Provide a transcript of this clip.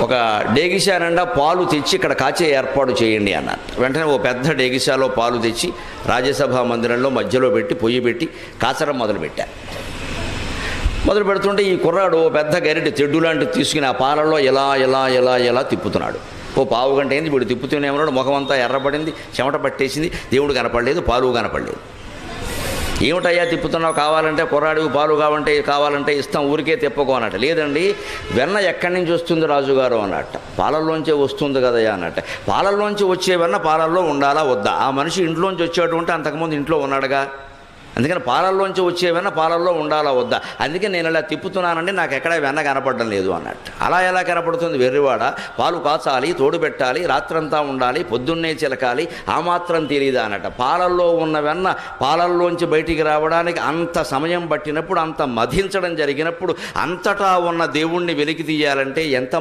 ఒక డేగిషా నిండా పాలు తెచ్చి ఇక్కడ కాచే ఏర్పాటు చేయండి అన్నారు. వెంటనే ఓ పెద్ద డేగిషాలో పాలు తెచ్చి రాజ్యసభ మందిరంలో మధ్యలో పెట్టి పొయ్యి పెట్టి కాచడం మొదలుపెట్టారు. మొదలు పెడుతుంటే ఈ కుర్రాడు ఓ పెద్ద గరిటె తెడ్డు లాంటివి తీసుకుని ఆ పాలల్లో ఎలా తిప్పుతున్నాడు. ఓ పావు గంట అయింది, వీడు తిప్పుతూనే ఉన్నాడు. ముఖమంతా ఎర్రపడింది, చెమట పట్టేసింది, దేవుడు కనపడలేదు, పాలు కనపడలేదు. ఏమిటయ్యా తిప్పుతున్నావు, కావాలంటే కుర్రాడికి పాలు కావాలంటే ఇస్తాం, ఊరికే తిప్పకో అన్నట్టు. లేదండి, వెన్న ఎక్కడి నుంచి వస్తుంది రాజుగారు అన్నట్ట. పాలల్లోంచే వస్తుంది కదయ్యా అన్నట్ట. పాలల్లోంచి వచ్చే వెన్న పాలల్లో ఉండాలా వద్దా? ఆ మనిషి ఇంట్లోంచి వచ్చేటు ఉంటే అంతకుముందు ఇంట్లో ఉన్నాడుగా, అందుకని పాలల్లోంచి వచ్చే వెన్న పాలల్లో ఉండాలా వద్దా? అందుకే నేను ఇలా తిప్పుతున్నానండి, నాకు ఎక్కడ వెన్న కనపడడం లేదు అన్నట్టు. అలా ఎలా కనపడుతుంది వెర్రివాడ? పాలు కాచాలి, తోడు పెట్టాలి, రాత్రంతా ఉండాలి, పొద్దున్నే చిలకాలి, ఆ మాత్రం తెలియదా అన్నట్ట. పాలల్లో ఉన్న వెన్న పాలల్లోంచి బయటికి రావడానికి అంత సమయం పట్టినప్పుడు, అంత మధించడం జరిగినప్పుడు, అంతటా ఉన్న దేవుణ్ణి వెలికి తీయాలంటే ఎంత